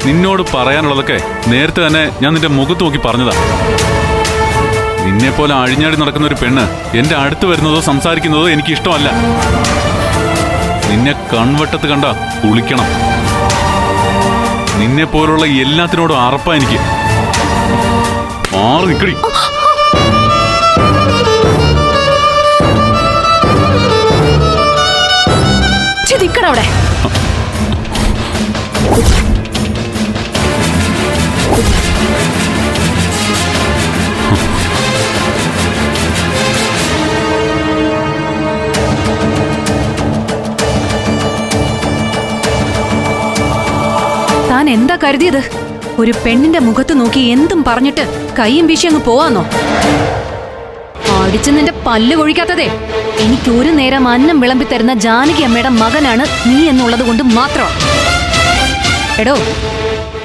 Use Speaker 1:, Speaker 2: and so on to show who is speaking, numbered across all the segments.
Speaker 1: നിന്നോട് പറയാനുള്ളതൊക്കെ നേരത്തെ തന്നെ ഞാൻ നിന്റെ മുഖത്ത് നോക്കി പറഞ്ഞതാ. നിന്നെപ്പോലെ അഴിഞ്ഞാടി നടക്കുന്ന ഒരു പെണ്ണ് എന്റെ അടുത്ത് വരുന്നതോ സംസാരിക്കുന്നതോ എനിക്ക് ഇഷ്ടമല്ല. നിന്നെ കൺവട്ടത്ത് കണ്ട കുളിക്കണം. നിന്നെ പോലുള്ള എല്ലാത്തിനോടും അറപ്പാ എനിക്ക്. മാറി നിക്കടി.
Speaker 2: അവിടെ താൻ എന്താ കരുതിയത്? ഒരു പെണ്ണിന്റെ മുഖത്ത് നോക്കി എന്തും പറഞ്ഞിട്ട് കയ്യും വീശി അങ്ങ് പോവാന്നോ? അടിച്ച് നിന്റെ പല്ല് കൊഴിക്കാത്തതേ എനിക്കൊരു നേരം അന്നം വിളമ്പിത്തരുന്ന ജാനകി അമ്മയുടെ മകനാണ് നീ എന്നുള്ളത് കൊണ്ട് മാത്രം. എടോ,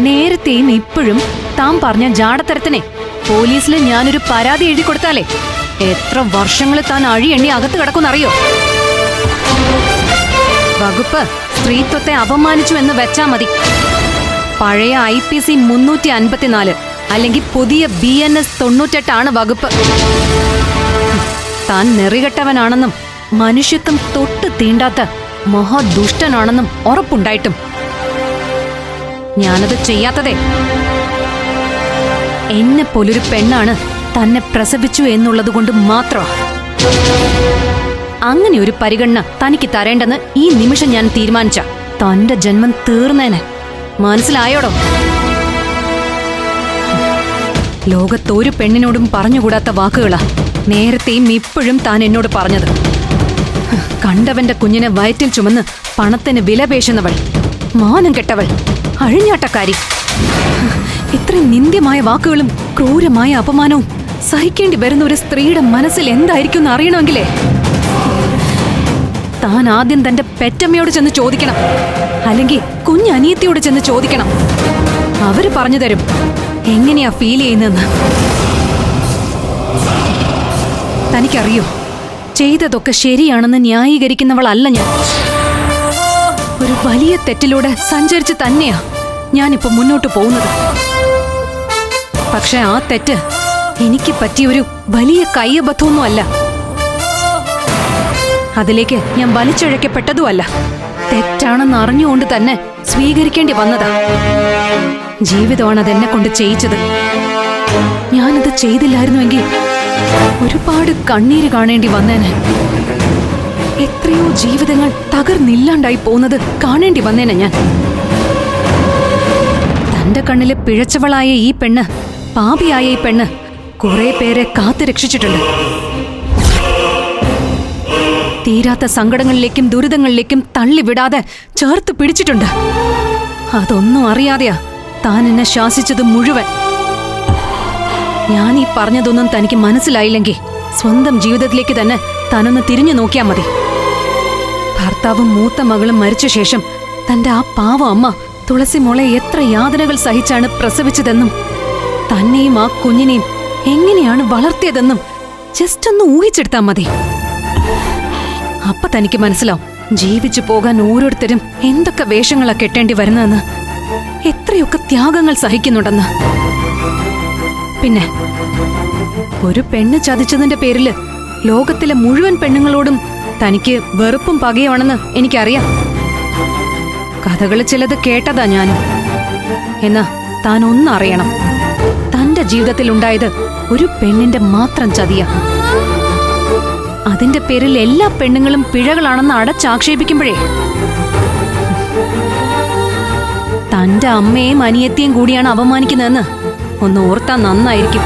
Speaker 2: നേരത്തെയും ഇപ്പോഴും താൻ പറഞ്ഞ ജാടത്തരത്തിനെ പോലീസിൽ ഞാനൊരു പരാതി എഴുതി കൊടുത്താലേ എത്ര വർഷങ്ങൾ താൻ അഴിയെണ്ണി അകത്ത് കിടക്കുന്നറിയോ? വകുപ്പ് സ്ത്രീത്വത്തെ അപമാനിച്ചു എന്ന് വെച്ചാ മതി. പഴയ IPC 354 അല്ലെങ്കിൽ പുതിയ BNS 98 വകുപ്പ്. താൻ നെറികെട്ടവനാണെന്നും മനുഷ്യത്വം തൊട്ട് തീണ്ടാത്ത മഹാദുഷ്ടനാണെന്നും ഉറപ്പുണ്ടായിട്ടും ഞാനത് ചെയ്യാത്തതേ എന്നെ പോലൊരു പെണ്ണാണ് തന്നെ പ്രസവിച്ചു എന്നുള്ളത് കൊണ്ട് മാത്രം. അങ്ങനെ ഒരു പരിഗണന തനിക്ക് തരേണ്ടെന്ന് ഈ നിമിഷം ഞാൻ തീരുമാനിച്ച തന്റെ ജന്മം തീർന്നേനെ. മനസ്സിലായോടോ? ലോകത്തൊരു പെണ്ണിനോടും പറഞ്ഞുകൂടാത്ത വാക്കുകളാ നേരത്തെയും ഇപ്പോഴും താൻ എന്നോട് പറഞ്ഞത്. കണ്ടവന്റെ കുഞ്ഞിനെ വയറ്റിൽ ചുമന്ന് പണത്തിന് വിലപേശുന്നവൾ, മാനം കെട്ടവൾ, അഴിഞ്ഞാട്ടക്കാരി. ഇത്രയും നിന്ദ്യമായ വാക്കുകളും ക്രൂരമായ അപമാനവും സഹിക്കേണ്ടി വരുന്ന ഒരു സ്ത്രീയുടെ മനസ്സിൽ എന്തായിരിക്കും എന്ന് അറിയണമെങ്കിലേ താൻ ആദ്യം തന്റെ പെറ്റമ്മയോട് ചെന്ന് ചോദിക്കണം. അല്ലെങ്കിൽ കുഞ്ഞനിയത്തിയോട് ചെന്ന് ചോദിക്കണം. അവര് പറഞ്ഞു തരും എങ്ങനെയാ ഫീൽ ചെയ്യുന്നതെന്ന്. തനിക്കറിയോ, ചെയ്തതൊക്കെ ശരിയാണെന്ന് ന്യായീകരിക്കുന്നവളല്ല ഞാൻ. ഒരു വലിയ തെറ്റിലൂടെ സഞ്ചരിച്ച് തന്നെയാ ഞാനിപ്പോ മുന്നോട്ട് പോകുന്നത്. പക്ഷെ ആ തെറ്റ് എനിക്ക് പറ്റിയൊരു വലിയ കയ്യബദ്ധമൊന്നുമല്ല. അതിലേക്ക് ഞാൻ വലിച്ചിഴക്കപ്പെട്ടതുമല്ല. തെറ്റാണെന്ന് അറിഞ്ഞുകൊണ്ട് തന്നെ സ്വീകരിക്കേണ്ടി വന്നതാ. ജീവിതമാണ് അതെന്നെ കൊണ്ട് ചെയ്യിച്ചത്. ഞാനത് ചെയ്തില്ലായിരുന്നുവെങ്കിൽ ഒരുപാട് കണ്ണീര് കാണേണ്ടി വന്നേനെ. എത്രയോ ജീവിതങ്ങൾ തകർന്നില്ലാണ്ടായി പോകുന്നത് കാണേണ്ടി വന്നേനെ ഞാൻ. തന്റെ കണ്ണില് പിഴച്ചവളായ ഈ പെണ്ണ്, പാപിയായ ഈ പെണ്ണ് കുറെ പേരെ കാത്തു രക്ഷിച്ചിട്ടുണ്ട്. തീരാത്ത സങ്കടങ്ങളിലേക്കും ദുരിതങ്ങളിലേക്കും തള്ളിവിടാതെ ചേർത്ത് പിടിച്ചിട്ടുണ്ട്. അതൊന്നും അറിയാതെയാ താൻ എന്നെ ശാസിച്ചത് മുഴുവൻ. ഞാൻ ഈ പറഞ്ഞതൊന്നും തനിക്ക് മനസ്സിലായില്ലെങ്കിൽ സ്വന്തം ജീവിതത്തിലേക്ക് തന്നെ താനൊന്ന് തിരിഞ്ഞു നോക്കിയാൽ മതി. ഭർത്താവും മൂത്ത മകളും മരിച്ച ശേഷം തന്റെ ആ പാവ അമ്മ തുളസി മോളെ എത്ര യാതനകൾ സഹിച്ചാണ് പ്രസവിച്ചതെന്നും തന്നെയും ആ കുഞ്ഞിനെയും എങ്ങനെയാണ് വളർത്തിയതെന്നും ജസ്റ്റ് ഒന്ന് ഊഹിച്ചെടുത്താൽ മതി. അപ്പൊ തനിക്ക് മനസ്സിലാവും ജീവിച്ചു പോകാൻ ഓരോരുത്തരും എന്തൊക്കെ വേഷങ്ങളാ കെട്ടേണ്ടി വരുന്നതെന്ന്, എത്രയൊക്കെ ത്യാഗങ്ങൾ സഹിക്കുന്നുണ്ടെന്ന്. പിന്നെ ഒരു പെണ്ണ് ചതിച്ചതിന്റെ പേരില് ലോകത്തിലെ മുഴുവൻ പെണ്ണുങ്ങളോടും തനിക്ക് വെറുപ്പും പകയുമാണെന്ന് എനിക്കറിയാം. കഥകൾ ചിലത് കേട്ടതാ ഞാനും. എന്നാ താൻ ഒന്നറിയണം, തന്റെ ജീവിതത്തിലുണ്ടായത് ഒരു പെണ്ണിന്റെ മാത്രം ചതിയാ. അതിന്റെ പേരിൽ എല്ലാ പെണ്ണുങ്ങളും പിഴകളാണെന്ന് അടച്ചാക്ഷേപിക്കുമ്പോഴേ തന്റെ അമ്മയെയും അനിയത്തെയും കൂടിയാണ് അപമാനിക്കുന്നതെന്ന് ഒന്ന് ഓർത്താൻ നന്നായിരിക്കും.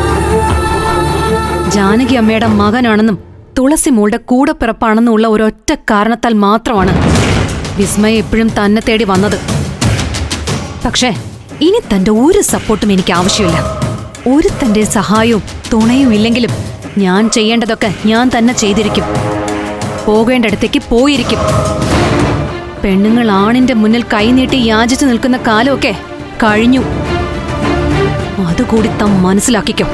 Speaker 2: ജാനകി അമ്മയുടെ മകനാണെന്നും തുളസി മോളുടെ കൂടപ്പിറപ്പാണെന്നുള്ള ഒരൊറ്റ കാരണത്താൽ മാത്രമാണ് വിസ്മയ എപ്പോഴും തന്നെ തേടി വന്നത്. പക്ഷേ ഇനി തന്റെ ഒരു സപ്പോർട്ടും എനിക്ക് ആവശ്യമില്ല. ഒരു തന്റെ സഹായവും തുണയും ഇല്ലെങ്കിലും ഞാൻ ചെയ്യേണ്ടതൊക്കെ ഞാൻ തന്നെ ചെയ്തിരിക്കും. പോകേണ്ടടുത്തേക്ക് പോയിരിക്കും. പെണ്ണുങ്ങൾ ആണിന്റെ മുന്നിൽ കൈനീട്ടി യാചിച്ചു നിൽക്കുന്ന കാലമൊക്കെ കഴിഞ്ഞു. അതുകൂടി താൻ മനസ്സിലാക്കിക്കോ.